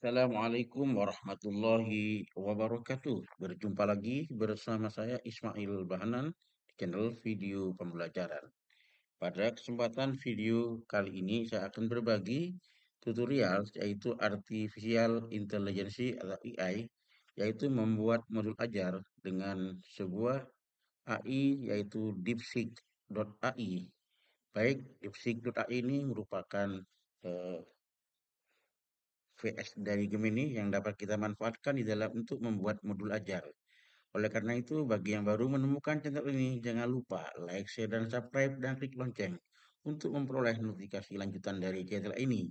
Assalamualaikum warahmatullahi wabarakatuh. Berjumpa lagi bersama saya Ismail Bahanan di channel video pembelajaran. Pada kesempatan video kali ini saya akan berbagi tutorial yaitu Artificial Intelligence atau AI, yaitu membuat modul ajar dengan sebuah AI yaitu DeepSeek.ai. Baik, DeepSeek.ai ini merupakan eh, VS dari Gemini yang dapat kita manfaatkan di dalam untuk membuat modul ajar. Oleh karena itu, bagi yang baru menemukan channel ini, jangan lupa like, share, dan subscribe, dan klik lonceng untuk memperoleh notifikasi lanjutan dari channel ini.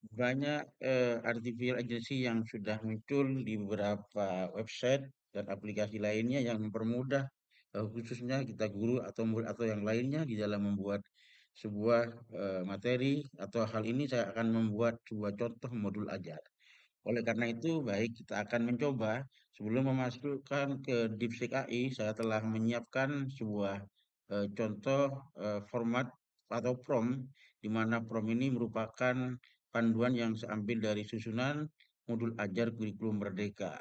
Banyak artificial agency yang sudah muncul di beberapa website dan aplikasi lainnya yang mempermudah khususnya kita guru atau murid atau yang lainnya di dalam membuat sebuah materi atau hal ini saya akan membuat sebuah contoh modul ajar. Oleh karena itu, baik kita akan mencoba sebelum memasukkan ke DeepSeek AI, saya telah menyiapkan sebuah contoh format atau prompt, di mana prompt ini merupakan panduan yang saya ambil dari susunan modul ajar kurikulum Merdeka,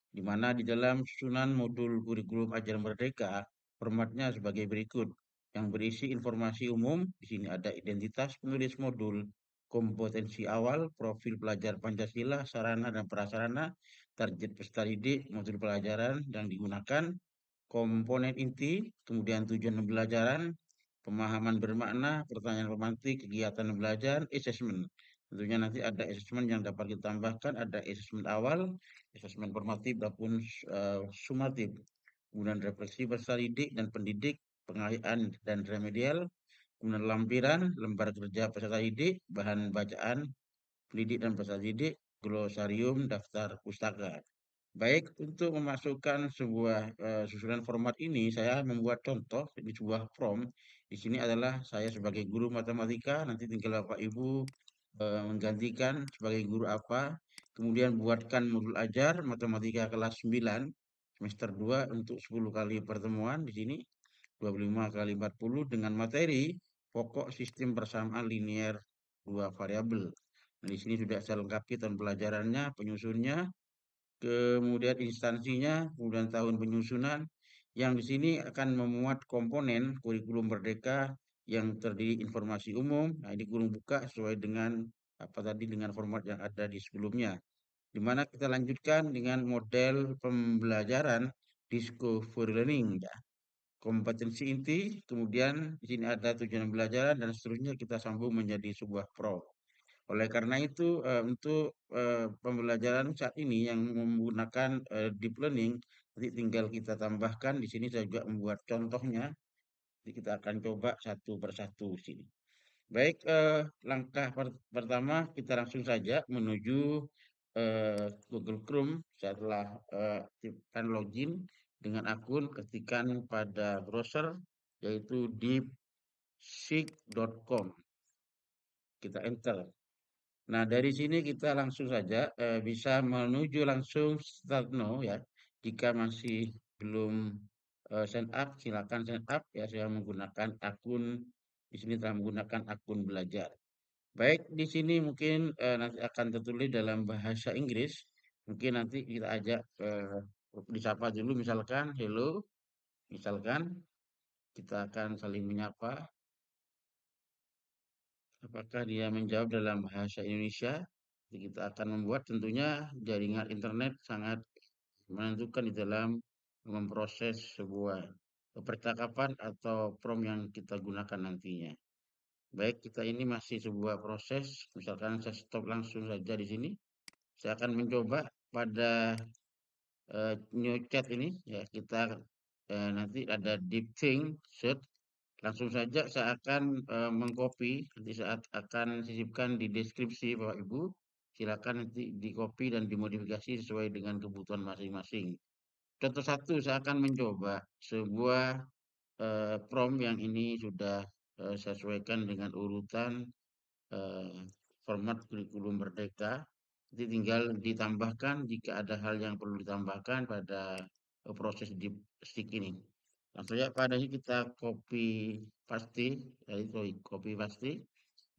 di mana di dalam susunan modul kurikulum ajar Merdeka, formatnya sebagai berikut, yang berisi informasi umum. Di sini ada identitas penulis modul, kompetensi awal, profil pelajar Pancasila, sarana dan prasarana, target peserta didik, modul pelajaran yang digunakan, komponen inti, kemudian tujuan pembelajaran, pemahaman bermakna, pertanyaan pemantik, kegiatan belajar, assessment. Tentunya nanti ada assessment yang dapat kita tambahkan, ada assessment awal, assessment formatif, maupun sumatif. Kemudian refleksi peserta didik dan pendidik, pengalihan dan remedial, kemudian lampiran, lembar kerja peserta didik, bahan bacaan, pendidik dan peserta didik, glosarium, daftar pustaka. Baik, untuk memasukkan sebuah susunan format ini, saya membuat contoh di sebuah prompt. Di sini adalah saya sebagai guru matematika, nanti tinggal Bapak Ibu menggantikan sebagai guru apa, kemudian buatkan modul ajar matematika kelas 9 semester 2 untuk 10 kali pertemuan di sini, 25 kali 40 dengan materi pokok sistem persamaan linear dua variabel. Nah, di sini sudah saya lengkapi tahun pelajarannya, penyusunnya, kemudian instansinya, kemudian tahun penyusunan, yang di sini akan memuat komponen kurikulum Merdeka yang terdiri informasi umum. Nah, ini guru buka sesuai dengan apa tadi dengan format yang ada di sebelumnya. Di mana kita lanjutkan dengan model pembelajaran discovery learning ya. Kompetensi inti, kemudian di sini ada tujuan pembelajaran dan seterusnya kita sambung menjadi sebuah pro. Oleh karena itu, untuk pembelajaran saat ini yang menggunakan deep learning, nanti tinggal kita tambahkan di sini saya juga membuat contohnya. Jadi kita akan coba satu persatu di sini. Baik, langkah pertama kita langsung saja menuju Google Chrome. Setelah aktifkan login dengan akun, ketikkan pada browser yaitu deepseek.com. Kita enter. Nah, dari sini kita langsung saja bisa menuju langsung start now ya. Jika masih belum sign up, silakan sign up ya. Saya menggunakan akun di sini telah menggunakan akun belajar. Baik, di sini mungkin nanti akan tertulis dalam bahasa Inggris. Mungkin nanti kita ajak disapa dulu misalkan hello, misalkan kita akan saling menyapa. Apakah dia menjawab dalam bahasa Indonesia? Jadi kita akan membuat tentunya jaringan internet sangat menentukan di dalam memproses sebuah percakapan atau prompt yang kita gunakan nantinya. Baik, kita ini masih sebuah proses. Misalkan saya stop langsung saja di sini. Saya akan mencoba pada new chat ini ya kita nanti ada deep think search. Langsung saja saya akan mengcopy, nanti saat akan sisipkan di deskripsi Bapak Ibu. Silakan nanti di-copy dan dimodifikasi sesuai dengan kebutuhan masing-masing. Contoh satu, saya akan mencoba sebuah prompt yang ini sudah saya sesuaikan dengan urutan format kurikulum Merdeka. Jadi tinggal ditambahkan jika ada hal yang perlu ditambahkan pada proses di stick ini. Langsung saja pada ini kita copy paste, sorry, copy paste.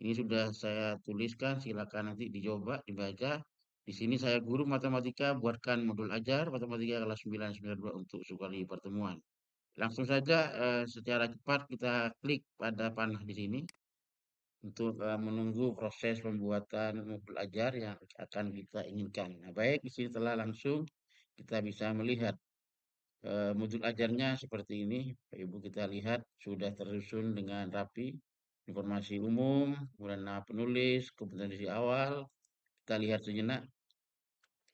Ini sudah saya tuliskan, silakan nanti dicoba, dibaca. Di sini saya guru matematika buatkan modul ajar matematika kelas 992 untuk sekali pertemuan. Langsung saja secara cepat kita klik pada panah di sini untuk menunggu proses pembuatan modul ajar yang akan kita inginkan. Nah, baik di sini telah langsung kita bisa melihat modul ajarnya seperti ini. Bapak Ibu kita lihat sudah tersusun dengan rapi. Informasi umum, kemudian nama penulis, kompetensi awal. Kita lihat sejenak.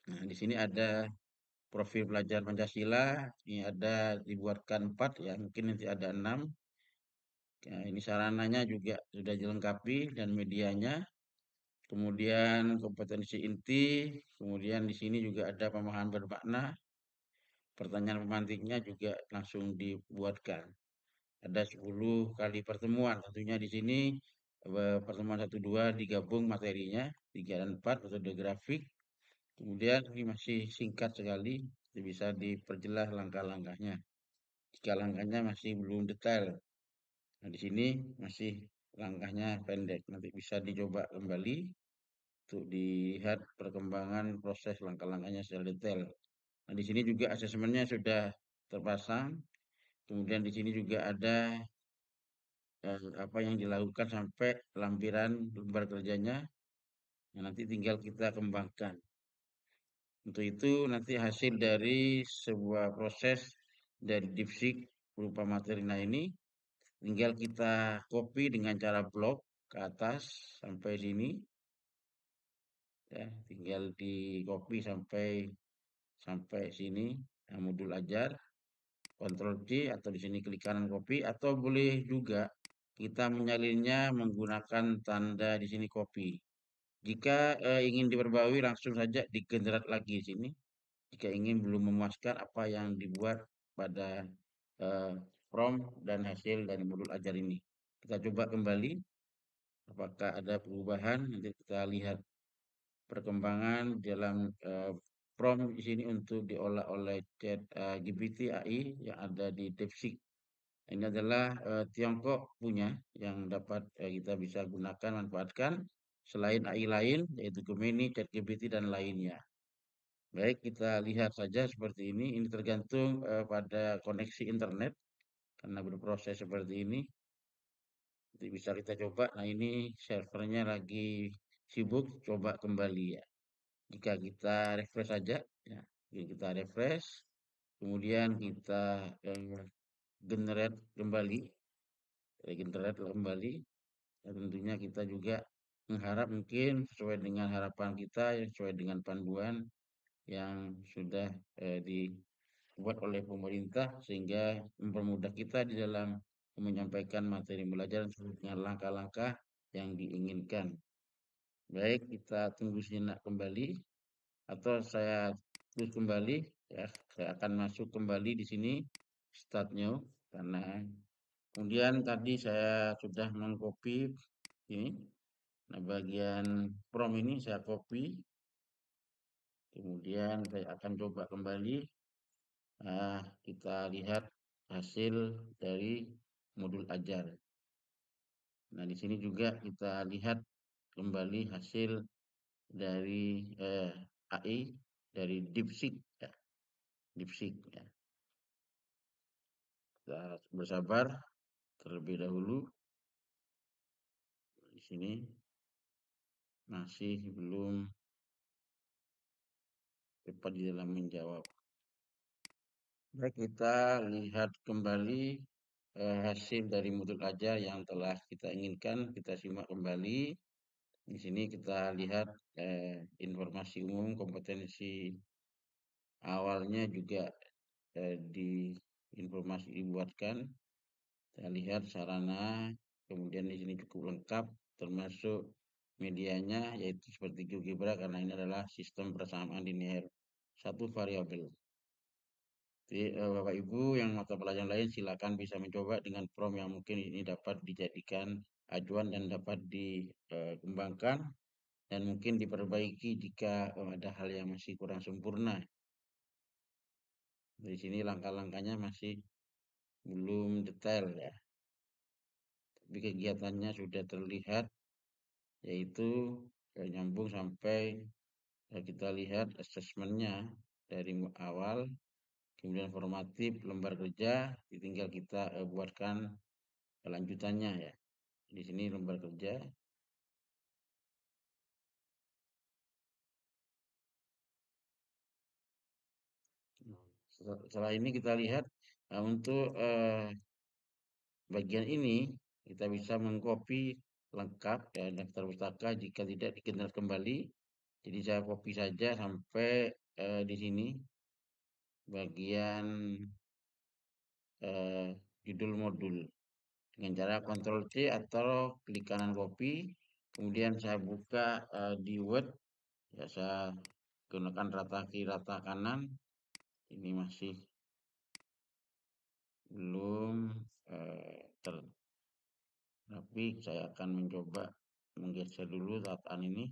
Nah, di sini ada profil pelajar Pancasila. Ini ada dibuatkan 4 ya, mungkin nanti ada 6. Ya, ini sarananya juga sudah dilengkapi dan medianya. Kemudian kompetensi inti, kemudian di sini juga ada pemahaman bermakna, pertanyaan pemantiknya juga langsung dibuatkan. Ada 10 kali pertemuan, tentunya di sini pertemuan 1 2 digabung materinya, 3 dan 4 metode grafik. Kemudian ini masih singkat sekali, bisa diperjelas langkah-langkahnya. Jika langkahnya masih belum detail. Nah, di sini masih langkahnya pendek. Nanti bisa dicoba kembali untuk dilihat perkembangan proses langkah-langkahnya secara detail. Nah, di sini juga asesmennya sudah terpasang. Kemudian di sini juga ada apa yang dilakukan sampai lampiran lembar kerjanya. Nah, nanti tinggal kita kembangkan. Untuk itu nanti hasil dari sebuah proses dari DeepSeek berupa materi nah ini tinggal kita copy dengan cara blok ke atas sampai sini ya, tinggal di copy sampai sampai sini. Nah, modul ajar, Ctrl C atau di sini klik kanan copy atau boleh juga kita menyalinnya menggunakan tanda di sini copy. Jika ingin diperbarui langsung saja digenerat lagi di sini. Jika ingin belum memuaskan apa yang dibuat pada eh, prompt dan hasil dari modul ajar ini. Kita coba kembali apakah ada perubahan. Nanti kita lihat perkembangan dalam prompt di sini untuk diolah oleh Chat GPT AI yang ada di DeepSeek. Ini adalah Tiongkok punya yang dapat kita bisa gunakan manfaatkan selain AI lain yaitu Gemini, ChatGPT dan lainnya. Baik, kita lihat saja seperti ini. Ini tergantung pada koneksi internet karena berproses seperti ini. Nanti bisa kita coba. Nah, ini servernya lagi sibuk. Coba kembali ya. Jika kita refresh saja, ya, kita refresh, kemudian kita generate kembali, generate kembali. Ya, tentunya kita juga mengharap mungkin sesuai dengan harapan kita, sesuai dengan panduan yang sudah dibuat oleh pemerintah sehingga mempermudah kita di dalam menyampaikan materi belajar dengan langkah-langkah yang diinginkan. Baik, kita tunggu sejenak kembali atau saya tulis kembali ya, saya akan masuk kembali di sini start new karena kemudian tadi saya sudah mengcopy ini. Nah, bagian prompt ini saya copy, kemudian saya akan coba kembali. Nah, kita lihat hasil dari modul ajar. Nah, di sini juga kita lihat kembali hasil dari AI dari DeepSeek ya, DeepSeek ya. Kita bersabar terlebih dahulu. Di sini masih belum cepat di dalam menjawab. Baik, kita lihat kembali hasil dari modul ajar yang telah kita inginkan. Kita simak kembali. Di sini kita lihat informasi umum, kompetensi awalnya juga di informasi dibuatkan. Kita lihat sarana, kemudian di sini cukup lengkap, termasuk medianya, yaitu seperti GeoGebra karena ini adalah sistem persamaan linear satu variabel. Jadi, Bapak Ibu yang mata pelajaran lain silakan bisa mencoba dengan prompt yang mungkin ini dapat dijadikan acuan dan dapat dikembangkan dan mungkin diperbaiki jika ada hal yang masih kurang sempurna. Di sini langkah-langkahnya masih belum detail ya, tapi kegiatannya sudah terlihat yaitu nyambung sampai kita lihat asesmennya dari awal, kemudian formatif, lembar kerja, tinggal kita buatkan lanjutannya ya. Di sini lembar kerja. Nah, setelah ini kita lihat untuk bagian ini kita bisa mengcopy lengkap ya daftar pustaka jika tidak dikenal kembali. Jadi saya copy saja sampai di sini bagian eh, judul modul dengan cara Ctrl C atau klik kanan copy. Kemudian saya buka di Word, ya saya gunakan rata kiri rata kanan. Ini masih belum terapi. Saya akan mencoba menggeser dulu rataan ini.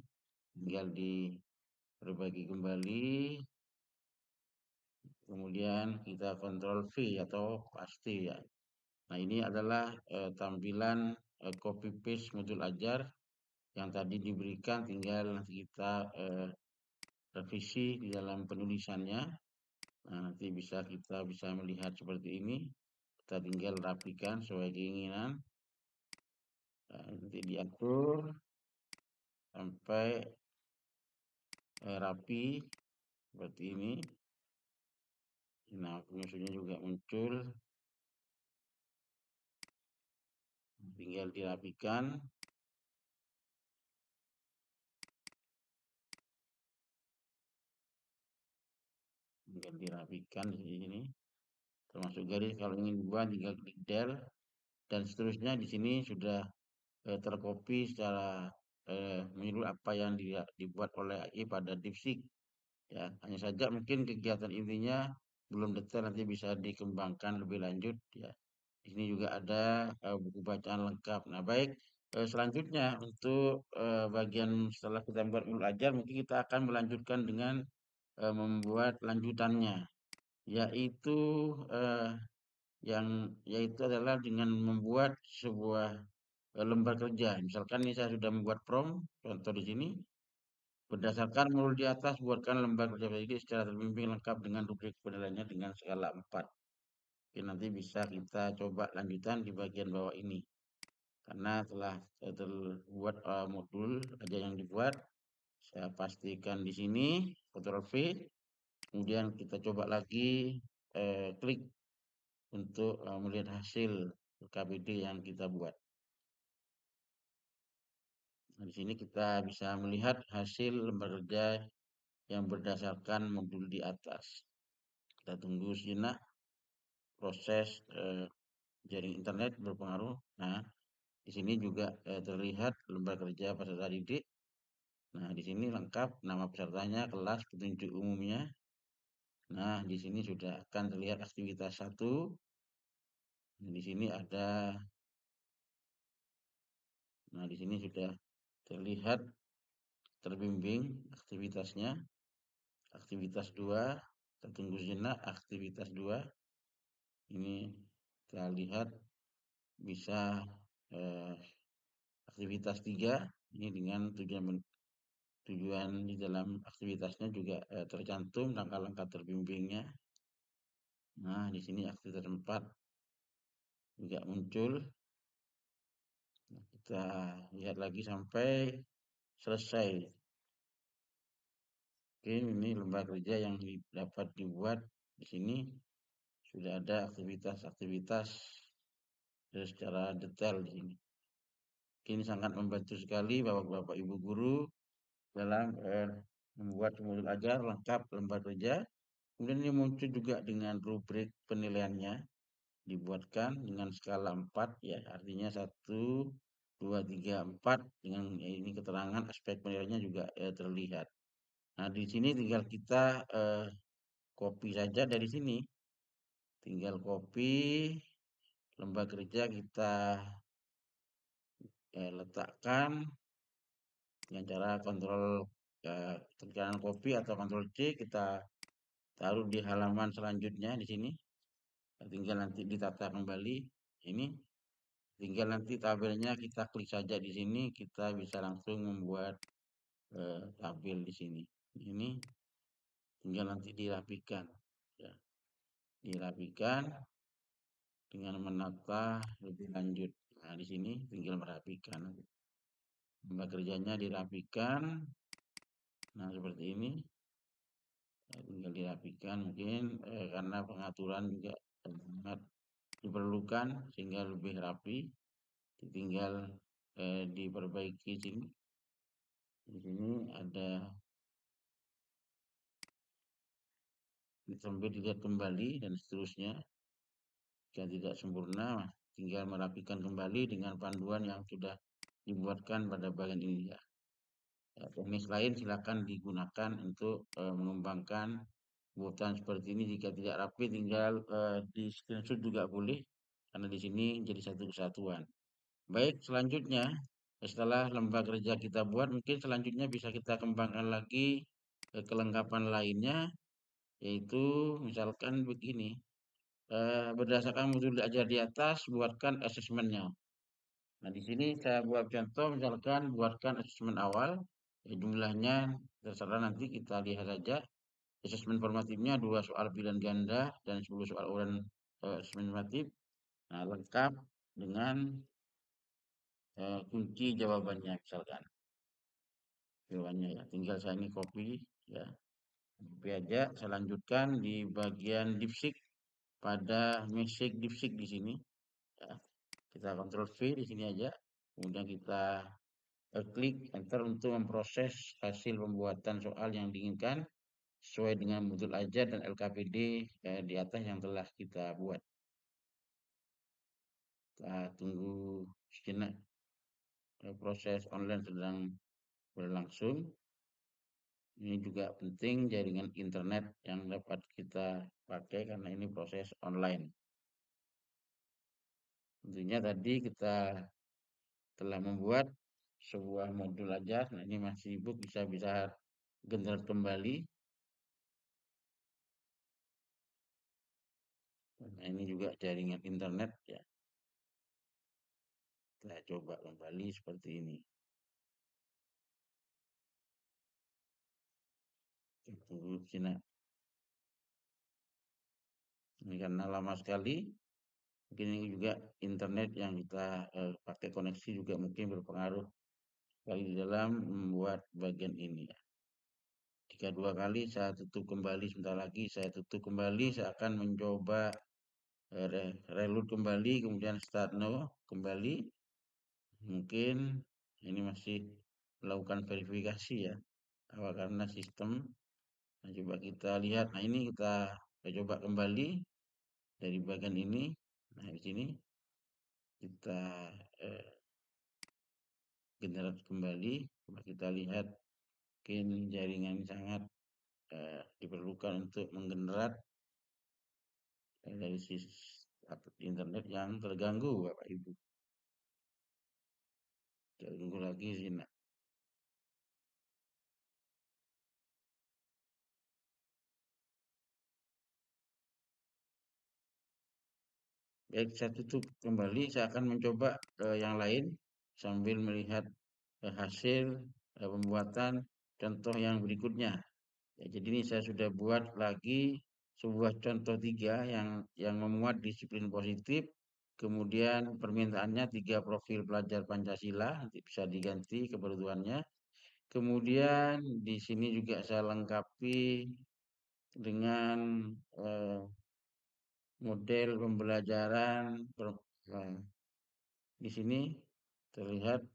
Tinggal diperbagi kembali. Kemudian kita Ctrl V atau pasti ya. Nah, ini adalah tampilan copy paste modul ajar yang tadi diberikan, tinggal nanti kita revisi di dalam penulisannya. Nah, nanti kita bisa melihat seperti ini. Kita tinggal rapikan sesuai keinginan. Nah, nanti diatur sampai rapi seperti ini. Nah, penyusunnya juga muncul. Tinggal dirapikan. Tinggal dirapikan di sini. Termasuk garis kalau ingin dibuat tinggal klik del dan seterusnya. Di sini sudah terkopi secara menyeluruh apa yang dibuat oleh AI pada DeepSeek ya. Hanya saja mungkin kegiatan intinya belum detail, nanti bisa dikembangkan lebih lanjut ya. Di sini juga ada buku bacaan lengkap. Nah, baik, selanjutnya untuk bagian setelah kita membuat modul ajar, mungkin kita akan melanjutkan dengan membuat lanjutannya, yaitu eh, yaitu adalah dengan membuat sebuah lembar kerja. Misalkan ini saya sudah membuat prompt, contoh di sini, berdasarkan modul di atas, buatkan lembar kerja ini secara terbimbing lengkap dengan rubrik penilaiannya dengan skala 4. Oke, nanti bisa kita coba lanjutan di bagian bawah ini. Karena telah terbuat modul aja yang dibuat, saya pastikan di sini, Ctrl V, kemudian kita coba lagi klik untuk melihat hasil KBD yang kita buat. Nah, di sini kita bisa melihat hasil lembar kerja yang berdasarkan modul di atas. Kita tunggu sejenak proses jaring internet berpengaruh. Nah, di sini juga terlihat lembar kerja peserta didik. Nah, di sini lengkap nama pesertanya, kelas, petunjuk umumnya. Nah, di sini sudah akan terlihat aktivitas 1. Nah, di sini ada, nah di sini sudah terlihat terbimbing aktivitasnya. Aktivitas 2, kita tunggu sejenak aktivitas 2. Ini kita lihat bisa eh, aktivitas 3 ini dengan tujuan di dalam aktivitasnya juga tercantum langkah-langkah terbimbingnya. Nah, di sini aktivitas 4 juga muncul. Nah, kita lihat lagi sampai selesai. Oke, ini lembar kerja yang dapat dibuat di sini. Sudah ada aktivitas-aktivitas secara detail di sini. Ini sangat membantu sekali Bapak-Bapak Ibu guru dalam membuat modul ajar lengkap lembar kerja. Kemudian ini muncul juga dengan rubrik penilaiannya, dibuatkan dengan skala 4 ya, artinya 1, 2, 3, 4 dengan ya, ini keterangan aspek penilaiannya juga terlihat. Nah, di sini tinggal kita copy saja dari sini. Tinggal copy lembar kerja kita letakkan dengan cara kontrol klik kanan copy atau kontrol C, kita taruh di halaman selanjutnya di sini. Tinggal nanti ditata kembali. Ini tinggal nanti tabelnya kita klik saja di sini, kita bisa langsung membuat tabel di sini. Ini tinggal nanti dirapikan, ya, dirapikan dengan menata lebih lanjut. Nah, di sini tinggal merapikan. Tempat kerjanya dirapikan. Nah, seperti ini. Ya, tinggal dirapikan mungkin karena pengaturan juga sangat diperlukan sehingga lebih rapi. Tinggal diperbaiki sini. Di sini ada sampai dilihat kembali dan seterusnya. Jika tidak sempurna, tinggal merapikan kembali dengan panduan yang sudah dibuatkan pada bagian ini ya. Ya, teknis lain silakan digunakan untuk mengembangkan buatan seperti ini. Jika tidak rapi, tinggal di screenshot juga boleh, karena di sini jadi satu kesatuan. Baik, selanjutnya setelah lembar kerja kita buat, mungkin selanjutnya bisa kita kembangkan lagi kelengkapan lainnya, yaitu misalkan begini. Berdasarkan modul ajar di atas, buatkan asesmennya. Nah, di sini saya buat contoh, misalkan buatkan asesmen awal, jumlahnya terserah nanti kita lihat saja. Asesmen formatifnya 2 soal pilihan ganda dan 10 soal uraian asesmen formatif. Nah, lengkap dengan kunci jawabannya misalkan. Jawabannya ya, tinggal saya ini copy ya. Copy aja, saya lanjutkan di bagian dipsik pada message dipsik di sini ya. Kita Ctrl V di sini aja. Kemudian kita klik enter untuk memproses hasil pembuatan soal yang diinginkan sesuai dengan modul ajar dan LKPD di atas yang telah kita buat. Kita tunggu sejenak. Proses online sedang berlangsung. Ini juga penting jaringan internet yang dapat kita pakai karena ini proses online. Tentunya tadi kita telah membuat sebuah modul ajar. Nah, ini masih sibuk, bisa generate kembali. Nah, ini juga jaringan internet ya. Kita coba kembali seperti ini. Kita tunggu sini. Ini karena lama sekali. Mungkin ini juga internet yang kita pakai koneksi juga mungkin berpengaruh sekali di dalam membuat bagian ini ya. Jika 2 kali saya tutup kembali, sebentar lagi saya tutup kembali, saya akan mencoba reload kembali, kemudian start now kembali. Mungkin ini masih melakukan verifikasi ya, karena sistem. Nah, coba kita lihat. Nah, ini kita coba kembali dari bagian ini. Nah, di sini kita generate kembali. Coba kita lihat, mungkin jaringan sangat diperlukan untuk menggenerate dari sisi internet yang terganggu, Bapak Ibu. Kita tunggu lagi sini. Baik, saya tutup kembali. Saya akan mencoba yang lain sambil melihat hasil pembuatan contoh yang berikutnya. Ya, jadi ini saya sudah buat lagi sebuah contoh 3 yang memuat disiplin positif. Kemudian permintaannya 3 profil pelajar Pancasila, nanti bisa diganti kebutuhannya. Kemudian di sini juga saya lengkapi dengan eh, model pembelajaran eh, di sini terlihat.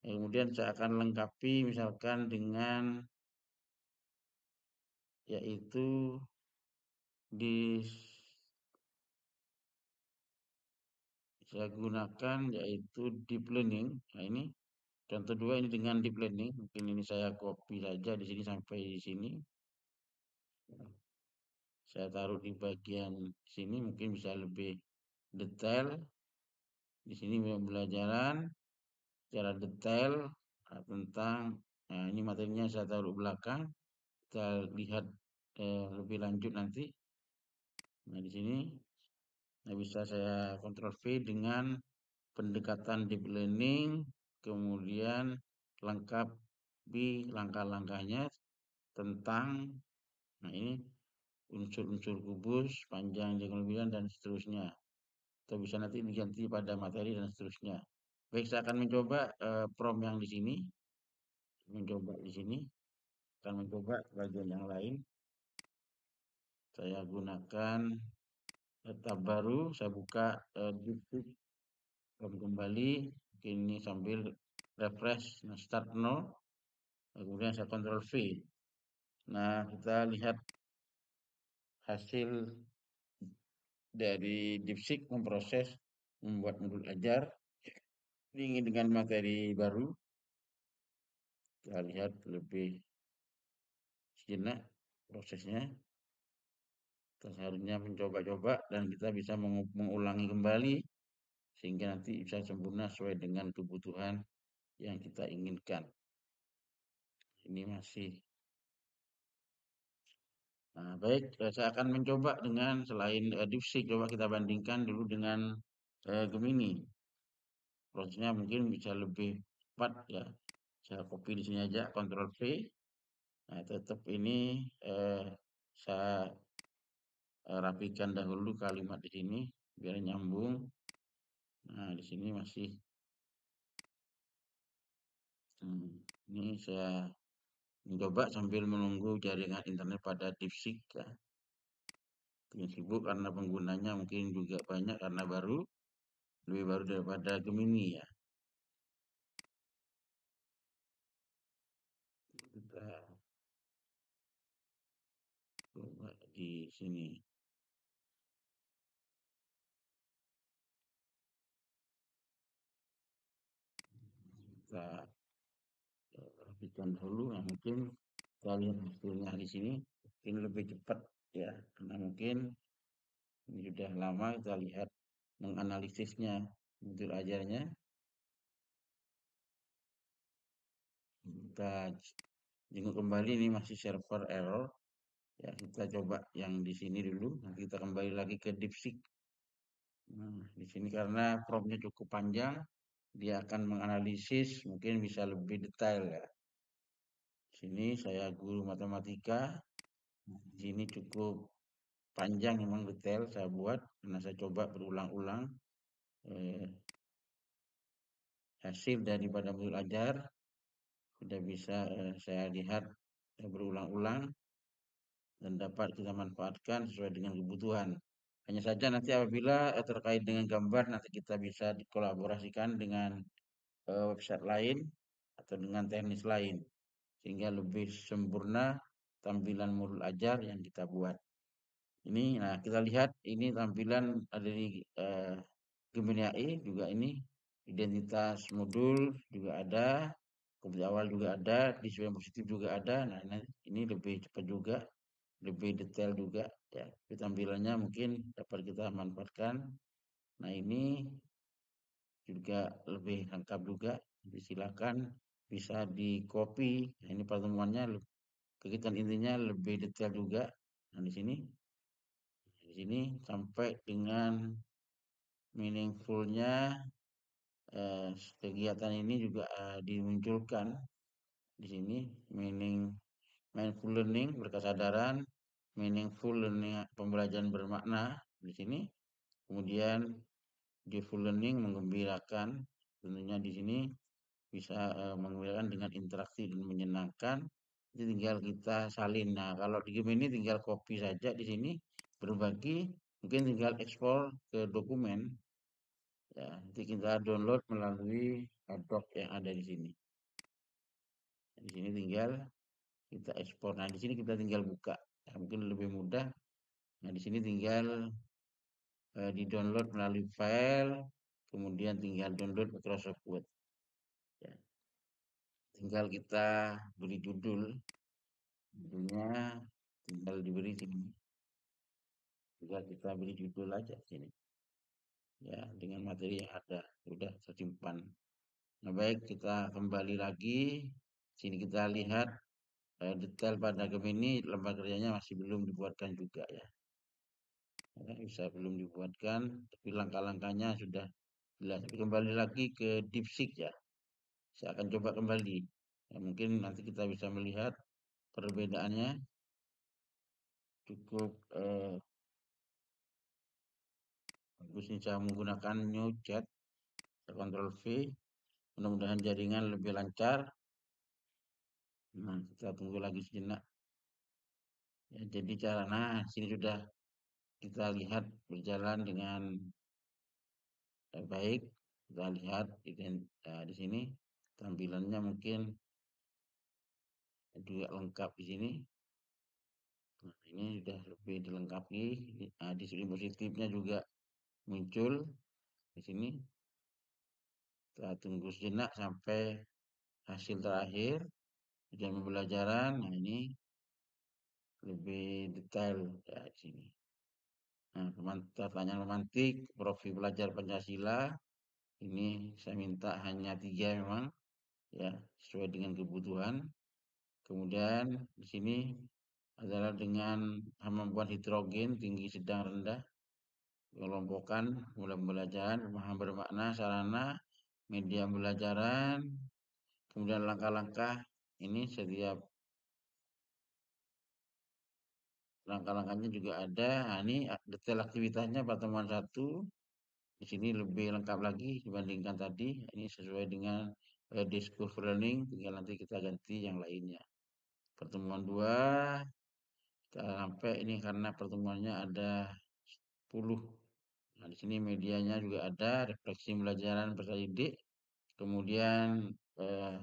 Kemudian saya akan lengkapi misalkan dengan yaitu di saya gunakan yaitu deep learning. Nah, ini contoh 2 ini dengan deep learning. Mungkin ini saya copy saja di sini sampai di sini. Saya taruh di bagian sini mungkin bisa lebih detail. Di sini pembelajaran secara detail tentang ini materinya saya taruh belakang. Kita lihat lebih lanjut nanti. Nah, di sini bisa saya Ctrl V dengan pendekatan deep learning, kemudian lengkap di langkah-langkahnya. tentang, nah ini unsur-unsur kubus, panjang, diagonal bilan, dan seterusnya. Atau bisa nanti diganti pada materi dan seterusnya. Baik, saya akan mencoba prompt yang di sini, mencoba di sini, akan mencoba bagian yang lain. Saya gunakan tab baru, saya buka DeepSeek kembali, ini sambil refresh, nah start 0, kemudian saya Ctrl V. Nah, kita lihat hasil dari DeepSeek memproses membuat modul ajar ini dengan materi baru. Kita lihat lebih sejenak prosesnya. Kita seharusnya mencoba-coba dan kita bisa mengulangi kembali sehingga nanti bisa sempurna sesuai dengan kebutuhan yang kita inginkan. Ini masih. Nah, baik, saya akan mencoba dengan selain DeepSeek, coba kita bandingkan dulu dengan Gemini. Prosesnya mungkin bisa lebih cepat ya. Saya copy di sini aja, Ctrl V. Nah, tetap ini saya rapikan dahulu kalimat di sini biar nyambung. Nah, di sini masih ini saya mencoba sambil menunggu jaringan internet pada DeepSeek ya. Yang sibuk karena penggunanya mungkin juga banyak karena lebih baru daripada Gemini ya. Kita coba di sini. Kita rapikan dahulu. Nah, mungkin kita lihat hasilnya di sini. Mungkin lebih cepat ya. Karena mungkin ini sudah lama kita lihat menganalisisnya, modul ajarnya. Kita jenguk kembali, ini masih server error. Ya, kita coba yang di sini dulu. Nanti kita kembali lagi ke DeepSeek. Nah, di sini karena promptnya cukup panjang, dia akan menganalisis mungkin bisa lebih detail ya. Di sini saya guru matematika. Di sini cukup panjang memang detail saya buat karena saya coba berulang-ulang eh, hasil daripada modul ajar sudah bisa saya lihat berulang-ulang dan dapat kita manfaatkan sesuai dengan kebutuhan. Hanya saja nanti apabila terkait dengan gambar nanti kita bisa dikolaborasikan dengan website lain atau dengan teknis lain sehingga lebih sempurna tampilan modul ajar yang kita buat. Ini, nah kita lihat ini tampilan dari Gemini AI juga ini identitas modul juga ada, kopi awal juga ada, disiplin yang positif juga ada. Nah, ini lebih cepat juga, lebih detail juga ya. Tampilannya mungkin dapat kita manfaatkan. Nah, ini juga lebih lengkap juga. Silakan bisa di copy. Nah, ini pertemuannya kegiatan intinya lebih detail juga. Nah, di sini sampai dengan meaningful-nya kegiatan ini juga dimunculkan di sini mindful learning berkesadaran, meaningful learning pembelajaran bermakna di sini, kemudian joyful learning menggembirakan, tentunya di sini bisa menggembirakan dengan interaksi dan menyenangkan. Itu tinggal kita salin. Nah, kalau di game ini tinggal copy saja di sini, berbagi, mungkin tinggal ekspor ke dokumen. Ya, nanti kita download melalui doc yang ada di sini. Di sini tinggal kita ekspor. Nah, di sini kita tinggal buka. Ya, mungkin lebih mudah. Nah, di sini tinggal di-download melalui file, kemudian tinggal download Microsoft Word. Ya, tinggal kita beri judul, judulnya tinggal diberi sini. Tinggal kita beri judul aja sini. Ya, dengan materi yang ada. Sudah saya simpan. Nah, baik kita kembali lagi. Sini kita lihat detail pada Gemini lembar kerjanya masih belum dibuatkan juga ya. Bisa belum dibuatkan, tapi langkah-langkahnya sudah jelas. Tapi kembali lagi ke DeepSeek ya. Saya akan coba kembali. Ya, mungkin nanti kita bisa melihat Perbedaannya cukup bagus nih cara menggunakan NewChat, Ctrl V. Mudah-mudahan jaringan lebih lancar. Nah, kita tunggu lagi sejenak. Ya, jadi sini sudah kita lihat berjalan dengan baik. Kita lihat di sini tampilannya mungkin juga lengkap di sini. Nah, ini sudah lebih dilengkapi. Nah, disiplin positifnya juga muncul di sini. Kita tunggu sejenak sampai hasil terakhir ujian pembelajaran. Nah, ini lebih detail ya di sini. Nah, pertanyaan pemantik, profil pelajar Pancasila. Ini saya minta hanya 3 memang, ya, sesuai dengan kebutuhan. Kemudian di sini adalah dengan kemampuan hidrogen tinggi, sedang, rendah. Kelompokan mulai pembelajaran, pemahaman bermakna, sarana, media pembelajaran, kemudian langkah-langkah ini setiap langkah-langkahnya juga ada. Nah, ini detail aktivitasnya pertemuan satu. Di sini lebih lengkap lagi dibandingkan tadi. Ini sesuai dengan discourse learning. Tinggal nanti kita ganti yang lainnya. Pertemuan 2 kita sampai ini karena pertemuannya ada 10. Nah, di sini medianya juga ada, refleksi pembelajaran peserta didik. Kemudian eh,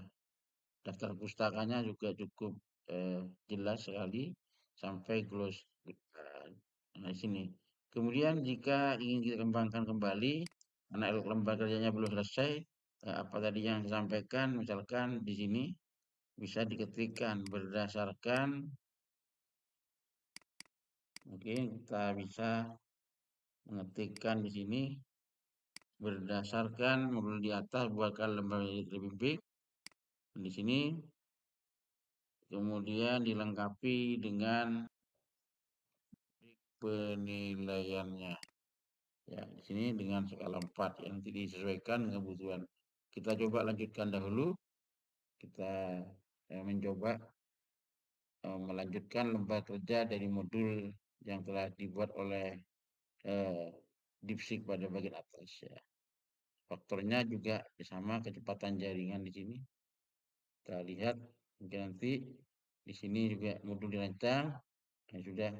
daftar pustakanya juga cukup jelas sekali sampai close. Nah, di sini. Kemudian jika ingin kita kembangkan kembali, karena lembar kerjanya belum selesai, apa tadi yang disampaikan, misalkan di sini bisa diketikkan berdasarkan, mungkin kita bisa mengetikkan di sini berdasarkan modul di atas buatkan lembar terbimbing. Di sini kemudian dilengkapi dengan penilaiannya. Ya, di sini dengan skala 4 yang nanti disesuaikan dengan kebutuhan. Kita coba lanjutkan dahulu. Kita mencoba melanjutkan lembar kerja dari modul yang telah dibuat oleh eh, DeepSeek pada bagian atas ya. Faktornya juga sama kecepatan jaringan di sini. Kita lihat mungkin nanti di sini juga modul dirancang dan sudah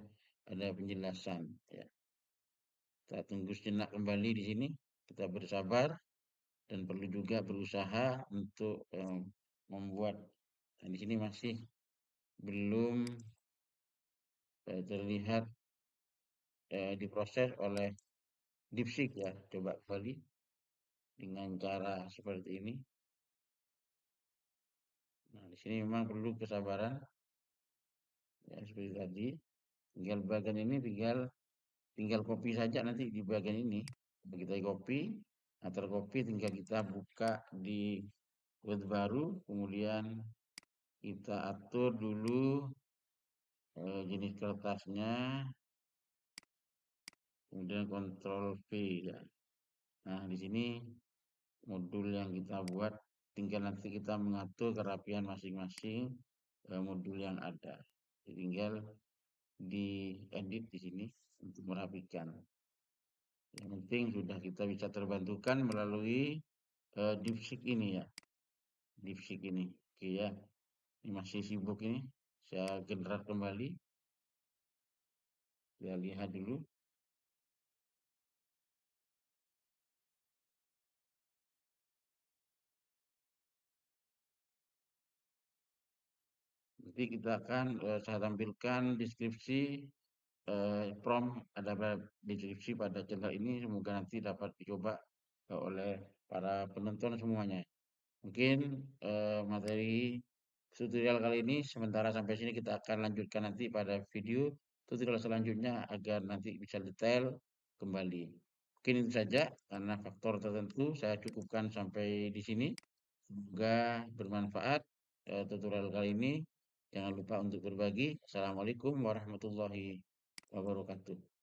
ada penjelasan ya. Kita tunggu sejenak kembali di sini. Kita bersabar dan perlu juga berusaha untuk membuat. Nah, di sini masih belum terlihat diproses oleh DeepSeek ya. Coba kembali dengan cara seperti ini. Nah, di sini memang perlu kesabaran ya seperti tadi. Tinggal bagian ini tinggal copy saja nanti di bagian ini. Kita copy, nah tercopy tinggal kita buka di web baru, kemudian kita atur dulu jenis kertasnya, kemudian Ctrl V ya. Nah, di sini modul yang kita buat tinggal nanti kita mengatur kerapian masing-masing modul yang ada. Jadi tinggal diedit di sini untuk merapikan. Yang penting sudah kita bisa terbantukan melalui DeepSeek ini ya. DeepSeek ini. Oke ya. Ini masih sibuk ini. Saya generat kembali. Kita lihat dulu. Nanti kita akan saya tampilkan deskripsi prompt ada deskripsi pada channel ini. Semoga nanti dapat dicoba oleh para penonton semuanya. Mungkin materi tutorial kali ini sementara sampai sini, kita akan lanjutkan nanti pada video tutorial selanjutnya agar nanti bisa detail kembali. Mungkin itu saja karena faktor tertentu saya cukupkan sampai di sini. Semoga bermanfaat tutorial kali ini. Jangan lupa untuk berbagi. Assalamualaikum warahmatullahi wabarakatuh.